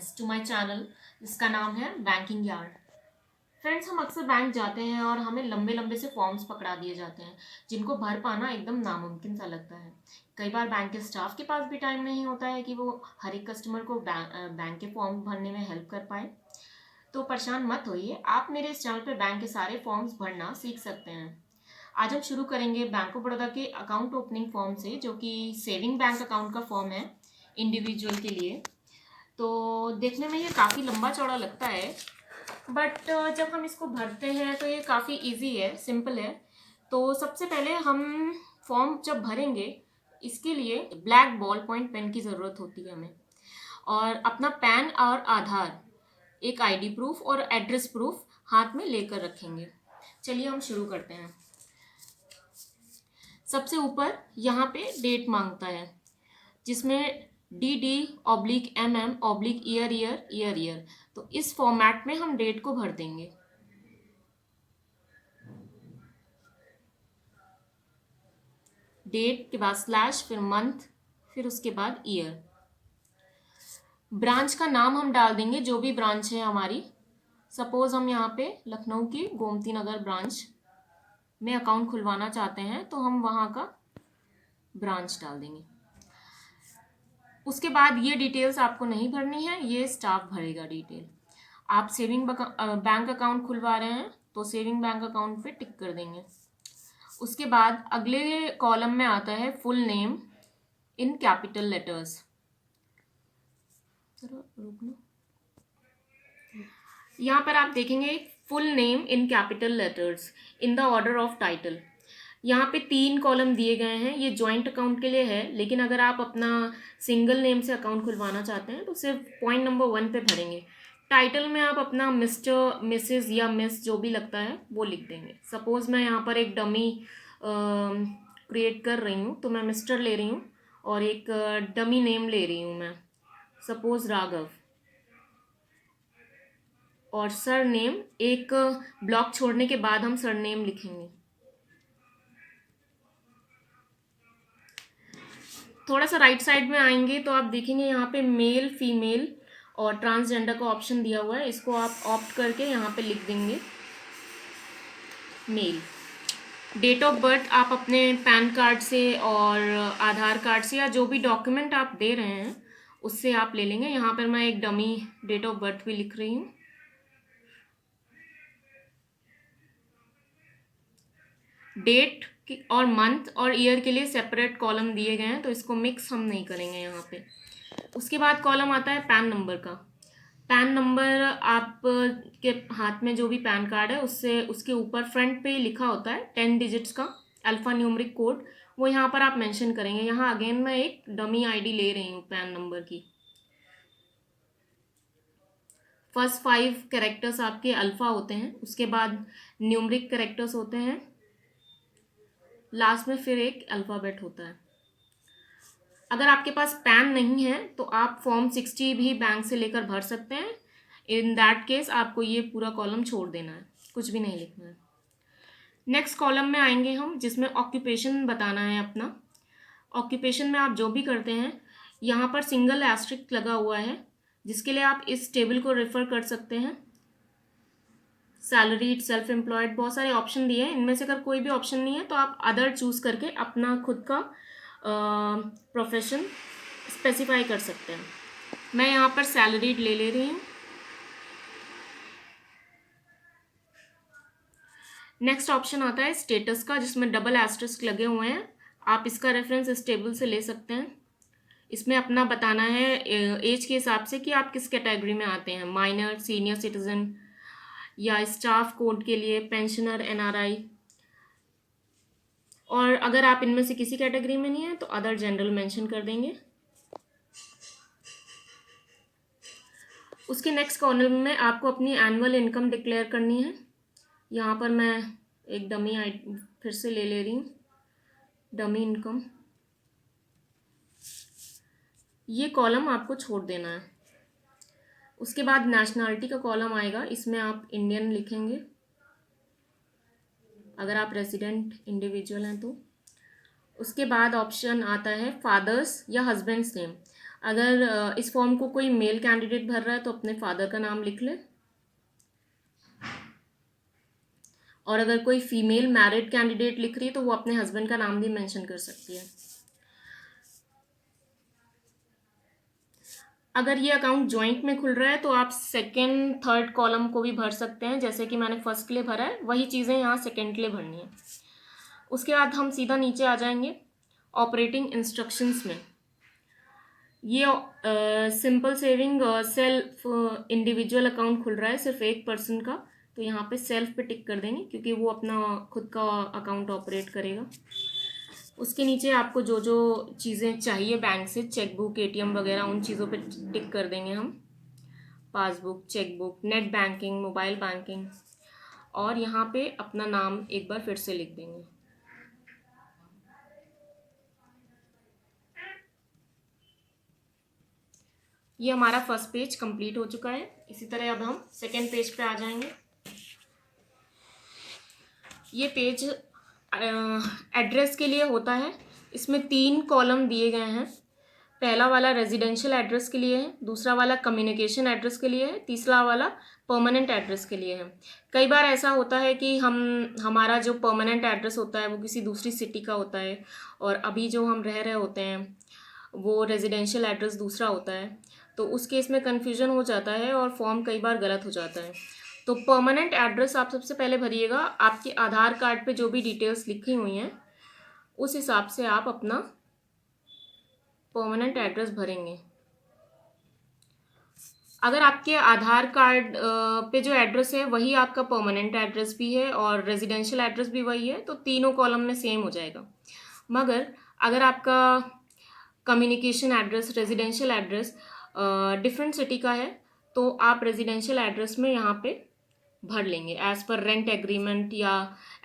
Friends to my channel जिसका नाम है बैंकिंग यार्ड। फ्रेंड्स, हम अक्सर बैंक जाते हैं और हमें लंबे लंबे से फॉर्म्स पकड़ा दिए जाते हैं जिनको भर पाना एकदम नामुमकिन सा लगता है। कई बार बैंक के स्टाफ के पास भी टाइम नहीं होता है कि वो हर एक कस्टमर को बैंक के फॉर्म भरने में हेल्प कर पाए। तो परेशान मत होइए, आप मेरे इस चैनल पर बैंक के सारे फॉर्म्स भरना सीख सकते हैं। आज हम शुरू करेंगे बैंक ऑफ बड़ौदा के अकाउंट ओपनिंग फॉर्म से, जो कि सेविंग बैंक अकाउंट का फॉर्म है इंडिविजुअल के लिए। तो देखने में ये काफ़ी लंबा चौड़ा लगता है, बट जब हम इसको भरते हैं तो ये काफ़ी इजी है, सिंपल है। तो सबसे पहले हम फॉर्म जब भरेंगे, इसके लिए ब्लैक बॉल पॉइंट पेन की ज़रूरत होती है हमें, और अपना पैन और आधार, एक आईडी प्रूफ और एड्रेस प्रूफ हाथ में लेकर रखेंगे। चलिए हम शुरू करते हैं। सबसे ऊपर यहाँ पे डेट मांगता है, जिसमें DD/MM/ईयर। तो इस फॉर्मेट में हम डेट को भर देंगे। डेट के बाद स्लैश, फिर मंथ, फिर उसके बाद ईयर। ब्रांच का नाम हम डाल देंगे, जो भी ब्रांच है हमारी। सपोज हम यहाँ पे लखनऊ की गोमती नगर ब्रांच में अकाउंट खुलवाना चाहते हैं, तो हम वहाँ का ब्रांच डाल देंगे। उसके बाद ये डिटेल्स आपको नहीं भरनी है, ये स्टाफ भरेगा डिटेल। आप सेविंग बैंक अकाउंट खुलवा रहे हैं तो सेविंग बैंक अकाउंट पे टिक कर देंगे। उसके बाद अगले कॉलम में आता है full name in capital letters. यहाँ पर आप देखेंगे full name in capital letters in the order of title. यहाँ पे 3 कॉलम दिए गए हैं, ये जॉइंट अकाउंट के लिए है, लेकिन अगर आप अपना सिंगल नेम से अकाउंट खुलवाना चाहते हैं तो सिर्फ पॉइंट नंबर 1 पे भरेंगे। टाइटल में आप अपना मिस्टर, मिसेस या मिस जो भी लगता है वो लिख देंगे। सपोज़ मैं यहाँ पर एक डमी क्रिएट कर रही हूँ, तो मैं मिस्टर ले रही हूँ और एक डमी नेम ले रही हूँ मैं, सपोज़ राघव। और सर नेम, एक ब्लॉक छोड़ने के बाद हम सर नेम लिखेंगे। थोड़ा सा राइट साइड में आएंगे तो आप देखेंगे यहाँ पे मेल, फीमेल और ट्रांसजेंडर का ऑप्शन दिया हुआ है, इसको आप ऑप्ट करके यहाँ पे लिख देंगे मेल। डेट ऑफ बर्थ आप अपने पैन कार्ड से और आधार कार्ड से या जो भी डॉक्यूमेंट आप दे रहे हैं उससे आप ले लेंगे। यहाँ पर मैं एक डमी डेट ऑफ बर्थ भी लिख रही हूँ। डेट और मंथ और ईयर के लिए सेपरेट कॉलम दिए गए हैं, तो इसको मिक्स हम नहीं करेंगे यहाँ पे। उसके बाद कॉलम आता है पैन नंबर का। पैन नंबर आप के हाथ में जो भी पैन कार्ड है उससे उसके ऊपर फ्रंट पे लिखा होता है 10 डिजिट्स का अल्फ़ा न्यूमरिक कोड, वो यहाँ पर आप मेंशन करेंगे। यहाँ अगेन मैं एक डमी आईडी ले रही हूँ पैन नंबर की। फर्स्ट 5 कैरेक्टर्स आपके अल्फ़ा होते हैं, उसके बाद न्यूमरिक कैरेक्टर्स होते हैं, लास्ट में फिर एक अल्फ़ाबेट होता है। अगर आपके पास पैन नहीं है तो आप फॉर्म 60 भी बैंक से लेकर भर सकते हैं। इन दैट केस आपको ये पूरा कॉलम छोड़ देना है, कुछ भी नहीं लिखना है। नेक्स्ट कॉलम में आएंगे हम, जिसमें ऑक्यूपेशन बताना है अपना। ऑक्यूपेशन में आप जो भी करते हैं, यहाँ पर सिंगल एस्ट्रिक लगा हुआ है, जिसके लिए आप इस टेबल को रेफर कर सकते हैं। सैलरीड, सेल्फ एम्प्लॉयड, बहुत सारे ऑप्शन दिए हैं, इनमें से अगर कोई भी ऑप्शन नहीं है तो आप अदर चूज़ करके अपना खुद का प्रोफेशन स्पेसिफाई कर सकते हैं। मैं यहाँ पर सैलरीड ले रही हूँ। नेक्स्ट ऑप्शन आता है स्टेटस का, जिसमें डबल एस्टेरिस्क लगे हुए हैं। आप इसका रेफरेंस इस टेबल से ले सकते हैं। इसमें अपना बताना है एज के हिसाब से कि आप किस कैटेगरी में आते हैं, माइनर, सीनियर सिटीजन या स्टाफ कोड के लिए पेंशनर, एनआरआई। और अगर आप इनमें से किसी कैटेगरी में नहीं है तो अदर जनरल मेंशन कर देंगे। उसके नेक्स्ट कॉलम में आपको अपनी एनुअल इनकम डिक्लेयर करनी है। यहाँ पर मैं एक डमी फिर से ले रही हूँ, डमी इनकम। ये कॉलम आपको छोड़ देना है। उसके बाद नेशनलिटी का कॉलम आएगा, इसमें आप इंडियन लिखेंगे अगर आप रेजिडेंट इंडिविजुअल हैं तो। उसके बाद ऑप्शन आता है फादर्स या हस्बैंड्स नेम। अगर इस फॉर्म को कोई मेल कैंडिडेट भर रहा है तो अपने फादर का नाम लिख ले, और अगर कोई फीमेल मैरिड कैंडिडेट लिख रही है तो वो अपने हस्बैंड का नाम भी मेंशन कर सकती है। अगर ये अकाउंट जॉइंट में खुल रहा है तो आप सेकेंड थर्ड कॉलम को भी भर सकते हैं, जैसे कि मैंने फर्स्ट के लिए भरा है वही चीज़ें यहाँ सेकेंड के लिए भरनी है। उसके बाद हम सीधा नीचे आ जाएंगे ऑपरेटिंग इंस्ट्रक्शंस में। ये simple saving self individual account खुल रहा है सिर्फ एक पर्सन का, तो यहाँ पे सेल्फ पे टिक कर देंगे क्योंकि वो अपना खुद का अकाउंट ऑपरेट करेगा। उसके नीचे आपको जो जो चीज़ें चाहिए बैंक से, चेकबुक, एटीएम वगैरह, उन चीज़ों पे टिक कर देंगे हम। Passbook, chequebook, net banking, mobile banking, और यहाँ पे अपना नाम एक बार फिर से लिख देंगे। ये हमारा फर्स्ट पेज कंप्लीट हो चुका है। इसी तरह अब हम सेकेंड पेज पे आ जाएंगे। ये पेज एड्रेस के लिए होता है। इसमें 3 कॉलम दिए गए हैं। पहला वाला रेजिडेंशियल एड्रेस के लिए है, दूसरा वाला कम्युनिकेशन एड्रेस के लिए है, तीसरा वाला परमानेंट एड्रेस के लिए है। कई बार ऐसा होता है कि हमारा जो परमानेंट एड्रेस होता है वो किसी दूसरी सिटी का होता है, और अभी जो हम रह रहे होते हैं वो रेजिडेंशियल एड्रेस दूसरा होता है, तो उस केस में कन्फ्यूजन हो जाता है और फॉर्म कई बार गलत हो जाता है। तो परमानेंट एड्रेस आप सबसे पहले भरिएगा। आपके आधार कार्ड पे जो भी डिटेल्स लिखी हुई हैं उस हिसाब से आप अपना परमानेंट एड्रेस भरेंगे। अगर आपके आधार कार्ड पे जो एड्रेस है वही आपका परमानेंट एड्रेस भी है और रेजिडेंशियल एड्रेस भी वही है तो तीनों कॉलम में सेम हो जाएगा। मगर अगर आपका communication address, residential address different city का है तो आप रेजिडेंशियल एड्रेस में यहाँ पे भर लेंगे एज़ पर रेंट एग्रीमेंट या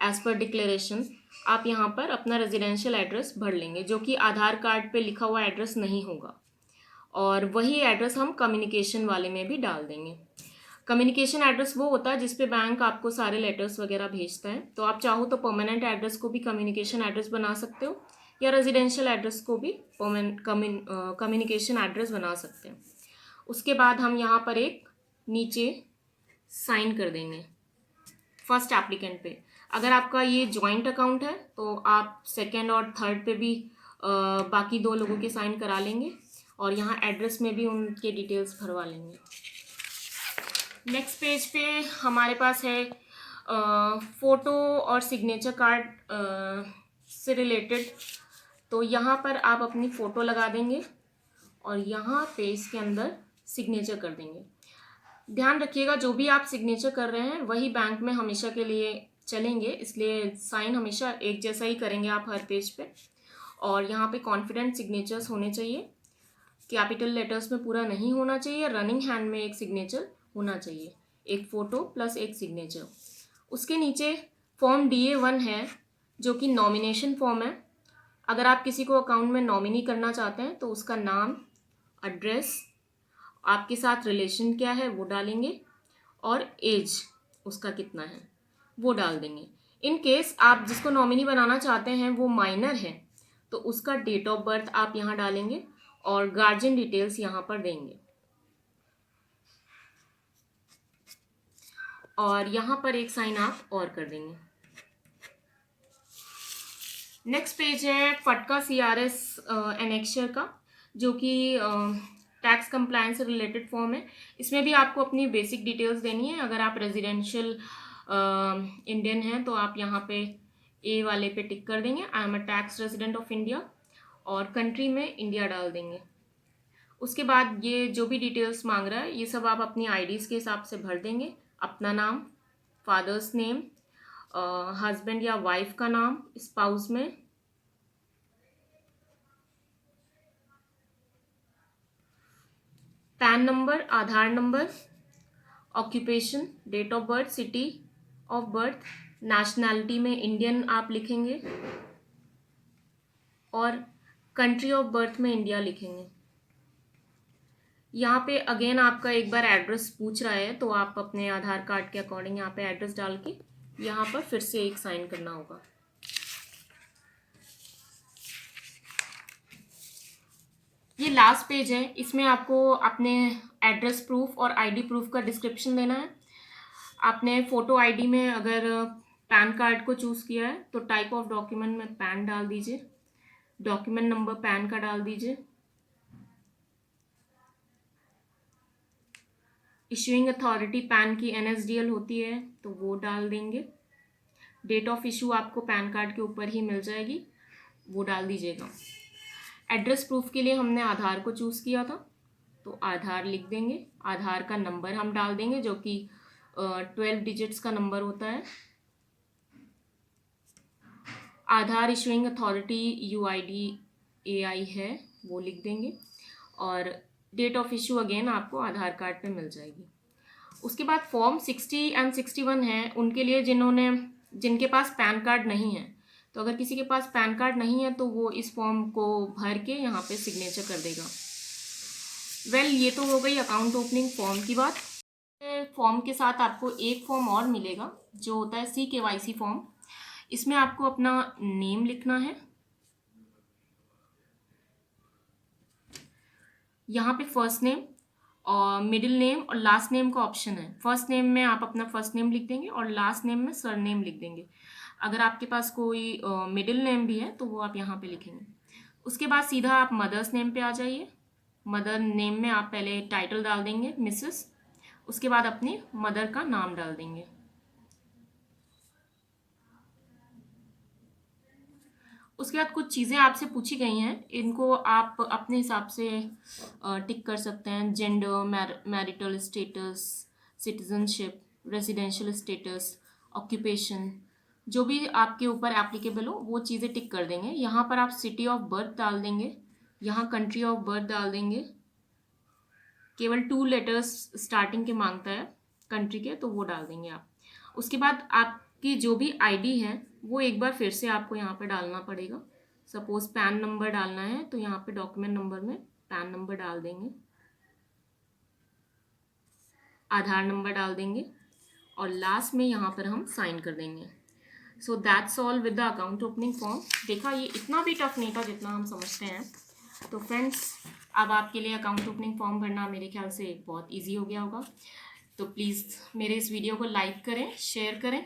एज़ पर डिक्लेरेशन। आप यहाँ पर अपना रेजिडेंशियल एड्रेस भर लेंगे जो कि आधार कार्ड पे लिखा हुआ एड्रेस नहीं होगा, और वही एड्रेस हम कम्युनिकेशन वाले में भी डाल देंगे। कम्युनिकेशन एड्रेस वो होता है जिस पे बैंक आपको सारे लेटर्स वगैरह भेजता है, तो आप चाहो तो परमानेंट एड्रेस को भी कम्युनिकेशन एड्रेस बना सकते हो या रेजिडेंशियल एड्रेस को भी कम्युनिकेशन एड्रेस बना सकते हैं। उसके बाद हम यहाँ पर एक नीचे साइन कर देंगे फर्स्ट एप्लीकेंट पे। अगर आपका ये जॉइंट अकाउंट है तो आप सेकेंड और थर्ड पे भी बाकी 2 लोगों के साइन करा लेंगे, और यहाँ एड्रेस में भी उनके डिटेल्स भरवा लेंगे। नेक्स्ट पेज पे हमारे पास है फ़ोटो और सिग्नेचर कार्ड से रिलेटेड। तो यहाँ पर आप अपनी फ़ोटो लगा देंगे और यहाँ पे इसके अंदर सिग्नेचर कर देंगे। ध्यान रखिएगा जो भी आप सिग्नेचर कर रहे हैं वही बैंक में हमेशा के लिए चलेंगे, इसलिए साइन हमेशा एक जैसा ही करेंगे आप हर पेज पे। और यहाँ पे कॉन्फिडेंट सिग्नेचर्स होने चाहिए, कैपिटल लेटर्स में पूरा नहीं होना चाहिए, रनिंग हैंड में एक सिग्नेचर होना चाहिए, एक फ़ोटो प्लस एक सिग्नेचर। उसके नीचे फॉर्म DA1 है जो कि नॉमिनेशन फॉर्म है। अगर आप किसी को अकाउंट में नॉमिनी करना चाहते हैं तो उसका नाम, एड्रेस, आपके साथ रिलेशन क्या है वो डालेंगे, और एज उसका कितना है वो डाल देंगे। इन केस आप जिसको नॉमिनी बनाना चाहते हैं वो माइनर है तो उसका डेट ऑफ बर्थ आप यहाँ डालेंगे और गार्जियन डिटेल्स यहाँ पर देंगे। और यहाँ पर एक साइन आप और कर देंगे। नेक्स्ट पेज है फटका CRS एनेक्चर का, जो कि टैक्स कंप्लायंस से रिलेटेड फॉर्म है। इसमें भी आपको अपनी बेसिक डिटेल्स देनी है। अगर आप रेजिडेंशियल इंडियन हैं तो आप यहाँ पे ए वाले पे टिक कर देंगे, I am a tax resident of India, और कंट्री में इंडिया डाल देंगे। उसके बाद ये जो भी डिटेल्स मांग रहा है ये सब आप अपनी IDs के हिसाब से भर देंगे। अपना नाम, फादर्स नेम, हस्बैंड या वाइफ का नाम, स्पाउस में, PAN number, Aadhaar number, occupation, date of birth, city of birth, nationality में इंडियन आप लिखेंगे और कंट्री ऑफ बर्थ में इंडिया लिखेंगे। यहाँ पे अगेन आपका एक बार एड्रेस पूछ रहा है तो आप अपने आधार कार्ड के अकॉर्डिंग यहाँ पे एड्रेस डाल के यहाँ पर फिर से एक साइन करना होगा। ये लास्ट पेज है, इसमें आपको अपने एड्रेस प्रूफ और आईडी प्रूफ का डिस्क्रिप्शन देना है। आपने फ़ोटो आईडी में अगर पैन कार्ड को चूज़ किया है तो टाइप ऑफ डॉक्यूमेंट में पैन डाल दीजिए, डॉक्यूमेंट नंबर पैन का डाल दीजिए, इशूइंग अथॉरिटी पैन की NSDL होती है तो वो डाल देंगे, डेट ऑफ इशू आपको पैन कार्ड के ऊपर ही मिल जाएगी, वो डाल दीजिएगा। एड्रेस प्रूफ के लिए हमने आधार को चूज़ किया था तो आधार लिख देंगे, आधार का नंबर हम डाल देंगे जो कि 12 डिजिट्स का नंबर होता है। आधार इशूइंग अथॉरिटी UID AI है वो लिख देंगे, और डेट ऑफ इशू अगेन आपको आधार कार्ड पे मिल जाएगी। उसके बाद फॉर्म 60 एंड 61 है उनके लिए जिनके पास पैन कार्ड नहीं है। तो अगर किसी के पास पैन कार्ड नहीं है तो वो इस फॉर्म को भर के यहाँ पे सिग्नेचर कर देगा। ये तो हो गई अकाउंट ओपनिंग फॉर्म की बात। फॉर्म के साथ आपको एक फॉर्म और मिलेगा जो होता है CKYC फॉर्म। इसमें आपको अपना नेम लिखना है, यहाँ पे फर्स्ट नेम और मिडिल नेम और लास्ट नेम का ऑप्शन है। फर्स्ट नेम में आप अपना फर्स्ट नेम लिख देंगे और लास्ट नेम में सर नेम लिख देंगे। अगर आपके पास कोई मिडिल नेम भी है तो वो आप यहाँ पे लिखेंगे। उसके बाद सीधा आप मदर्स नेम पे आ जाइए। मदर नेम में आप पहले टाइटल डाल देंगे मिसेस, उसके बाद अपनी मदर का नाम डाल देंगे। उसके बाद कुछ चीज़ें आपसे पूछी गई हैं, इनको आप अपने हिसाब से टिक कर सकते हैं। Gender, marital status, citizenship, residential status, occupation, जो भी आपके ऊपर एप्लीकेबल हो वो चीज़ें टिक कर देंगे। यहाँ पर आप सिटी ऑफ बर्थ डाल देंगे, यहाँ कंट्री ऑफ बर्थ डाल देंगे। केवल 2 लेटर्स स्टार्टिंग के मांगता है कंट्री के, तो वो डाल देंगे आप। उसके बाद आपकी जो भी आईडी है वो एक बार फिर से आपको यहाँ पे डालना पड़ेगा। सपोज पैन नंबर डालना है तो यहाँ पे डॉक्यूमेंट नंबर में पैन नंबर डाल देंगे, आधार नंबर डाल देंगे और लास्ट में यहाँ पर हम साइन कर देंगे। So that's all with the account opening form. देखा, ये इतना भी टफ नहीं था जितना हम समझते हैं। तो फ्रेंड्स, अब आपके लिए अकाउंट ओपनिंग फॉर्म भरना मेरे ख्याल से बहुत इजी हो गया होगा। तो प्लीज़ मेरे इस वीडियो को लाइक करें, शेयर करें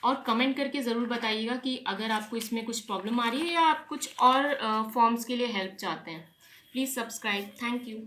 और कमेंट करके ज़रूर बताइएगा कि अगर आपको इसमें कुछ प्रॉब्लम आ रही है या आप कुछ और फॉर्म्स के लिए हेल्प चाहते हैं। Please subscribe. Thank you.